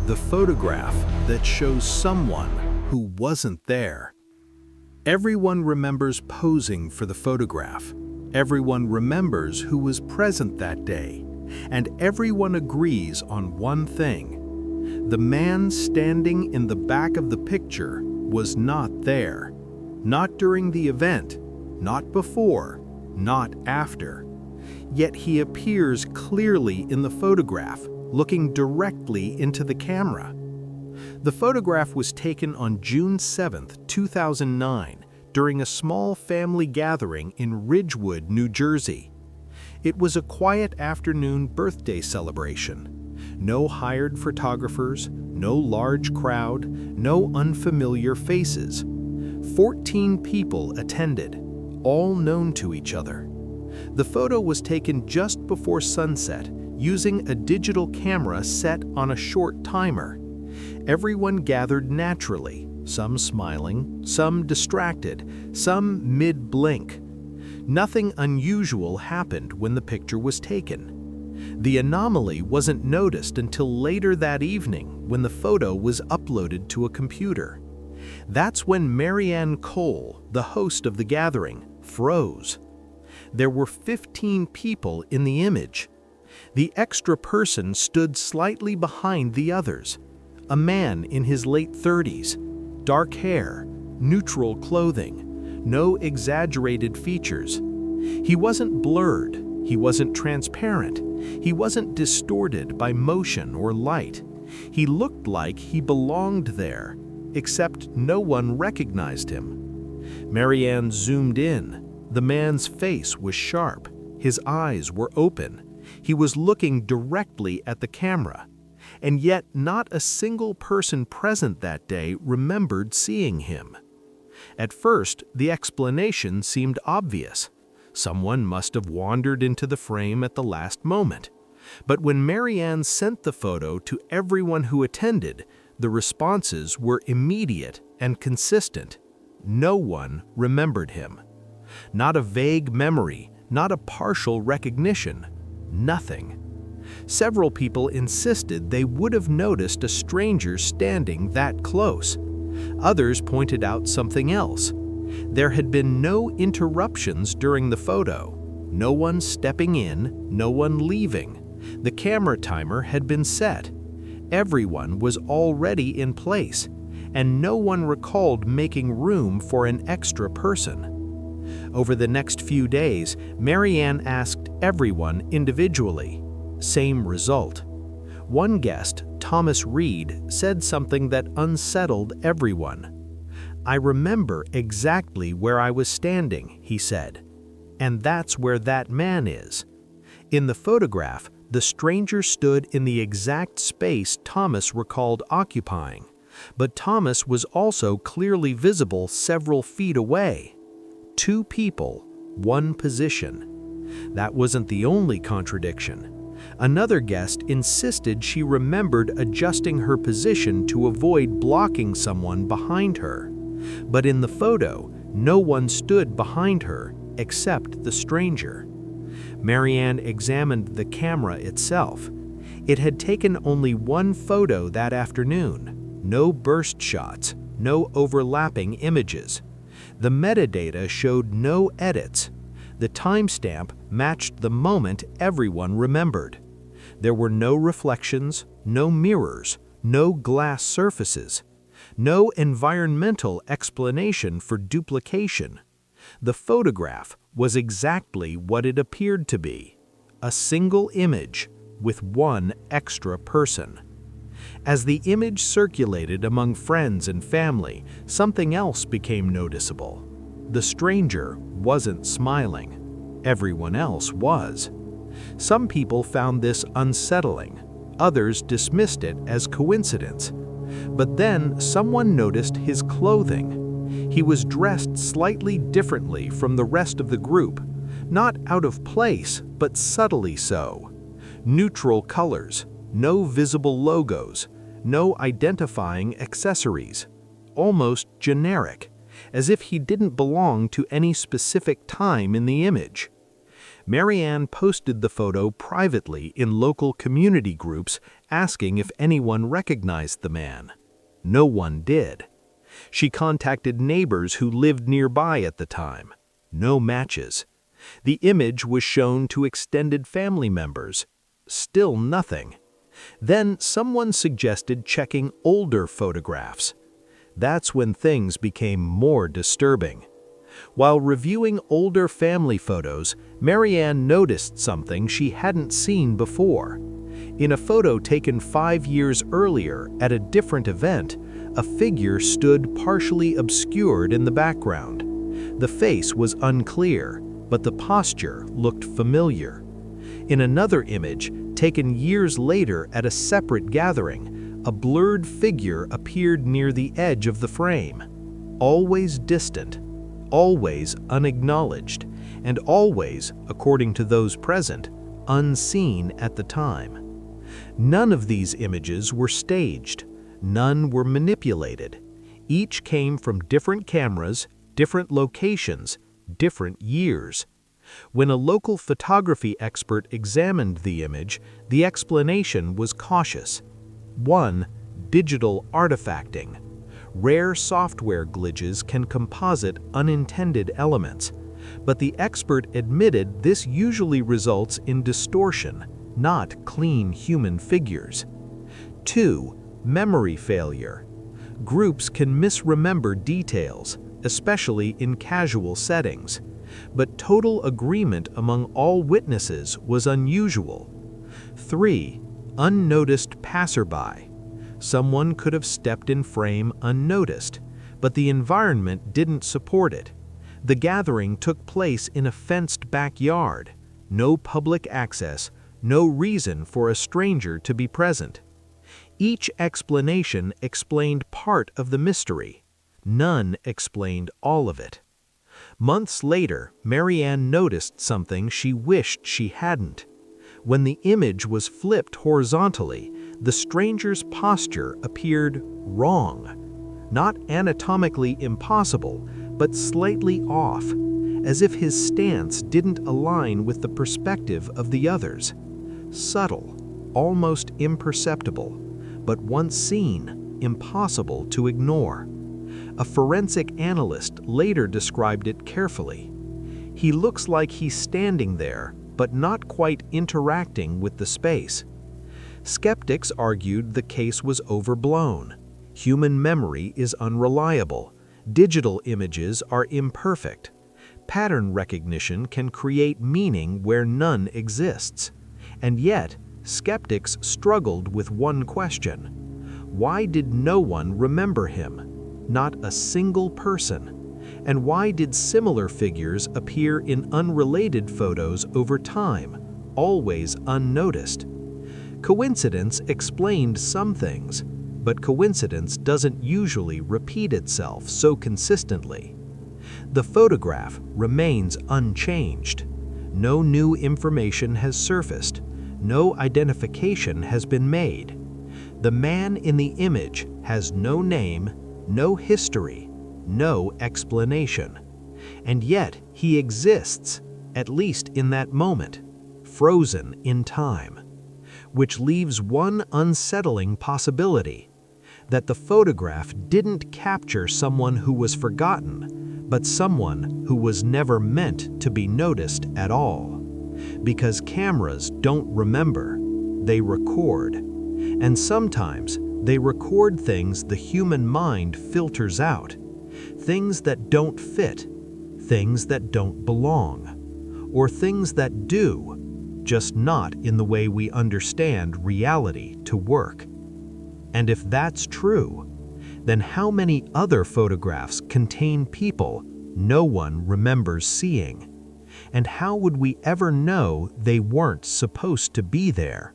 the photograph that shows someone who wasn't there. Everyone remembers posing for the photograph. Everyone remembers who was present that day. And everyone agrees on one thing. The man standing in the back of the picture was not there. Not during the event, not before, not after. Yet he appears clearly in the photograph, looking directly into the camera. The photograph was taken on June 7, 2009, during a small family gathering in Ridgewood, New Jersey. It was a quiet afternoon birthday celebration. No hired photographers, no large crowd, no unfamiliar faces. 14 people attended, all known to each other. The photo was taken just before sunset, using a digital camera set on a short timer. Everyone gathered naturally, some smiling, some distracted, some mid-blink. Nothing unusual happened when the picture was taken. The anomaly wasn't noticed until later that evening when the photo was uploaded to a computer. That's when Marianne Cole, the host of the gathering, froze. There were 15 people in the image. The extra person stood slightly behind the others. A man in his late 30s, dark hair, neutral clothing, no exaggerated features. He wasn't blurred, he wasn't transparent, he wasn't distorted by motion or light. He looked like he belonged there, except no one recognized him. Marianne zoomed in. The man's face was sharp, his eyes were open. He was looking directly at the camera. And yet not a single person present that day remembered seeing him. At first, the explanation seemed obvious. Someone must have wandered into the frame at the last moment. But when Marianne sent the photo to everyone who attended, the responses were immediate and consistent. No one remembered him. Not a vague memory, not a partial recognition, nothing. Several people insisted they would have noticed a stranger standing that close. Others pointed out something else. There had been no interruptions during the photo. No one stepping in, no one leaving. The camera timer had been set. Everyone was already in place, and no one recalled making room for an extra person. Over the next few days, Marianne asked everyone individually. Same result. One guest, Thomas Reed, said something that unsettled everyone. "I remember exactly where I was standing," he said. "And that's where that man is." In the photograph, the stranger stood in the exact space Thomas recalled occupying, but Thomas was also clearly visible several feet away. 2 people, 1 position. That wasn't the only contradiction. Another guest insisted she remembered adjusting her position to avoid blocking someone behind her. But in the photo, no one stood behind her except the stranger. Marianne examined the camera itself. It had taken only 1 photo that afternoon. No burst shots, no overlapping images. The metadata showed no edits. The timestamp matched the moment everyone remembered. There were no reflections, no mirrors, no glass surfaces, no environmental explanation for duplication. The photograph was exactly what it appeared to be: a single image with 1 extra person. As the image circulated among friends and family, something else became noticeable. The stranger wasn't smiling. Everyone else was. Some people found this unsettling. Others dismissed it as coincidence. But then someone noticed his clothing. He was dressed slightly differently from the rest of the group, not out of place, but subtly so. Neutral colors, no visible logos, no identifying accessories. Almost generic, as if he didn't belong to any specific time in the image. Marianne posted the photo privately in local community groups, asking if anyone recognized the man. No one did. She contacted neighbors who lived nearby at the time. No matches. The image was shown to extended family members. Still nothing. Then someone suggested checking older photographs. That's when things became more disturbing. While reviewing older family photos, Marianne noticed something she hadn't seen before. In a photo taken 5 years earlier at a different event, a figure stood partially obscured in the background. The face was unclear, but the posture looked familiar. In another image, taken years later at a separate gathering, a blurred figure appeared near the edge of the frame. Always distant, always unacknowledged, and always, according to those present, unseen at the time. None of these images were staged. None were manipulated. Each came from different cameras, different locations, different years. When a local photography expert examined the image, the explanation was cautious. 1. Digital artifacting. Rare software glitches can composite unintended elements, but the expert admitted this usually results in distortion, not clean human figures. 2. Memory failure. Groups can misremember details, especially in casual settings, but total agreement among all witnesses was unusual. 3. Unnoticed passerby. Someone could have stepped in frame unnoticed, but the environment didn't support it. The gathering took place in a fenced backyard. No public access, no reason for a stranger to be present. Each explanation explained part of the mystery. None explained all of it. Months later, Marianne noticed something she wished she hadn't. When the image was flipped horizontally, the stranger's posture appeared wrong. Not anatomically impossible, but slightly off, as if his stance didn't align with the perspective of the others. Subtle, almost imperceptible, but once seen, impossible to ignore. A forensic analyst later described it carefully. He looks like he's standing there, but not quite interacting with the space. Skeptics argued the case was overblown. Human memory is unreliable. Digital images are imperfect. Pattern recognition can create meaning where none exists. And yet, skeptics struggled with one question. Why did no one remember him? Not a single person. And why did similar figures appear in unrelated photos over time, always unnoticed? Coincidence explained some things, but coincidence doesn't usually repeat itself so consistently. The photograph remains unchanged. No new information has surfaced. No identification has been made. The man in the image has no name, no history, no explanation. And yet he exists, at least in that moment, frozen in time. Which leaves one unsettling possibility, that the photograph didn't capture someone who was forgotten, but someone who was never meant to be noticed at all. Because cameras don't remember, they record. And sometimes they record things the human mind filters out. Things that don't fit, things that don't belong, or things that do, just not in the way we understand reality to work. And if that's true, then how many other photographs contain people no one remembers seeing? And how would we ever know they weren't supposed to be there?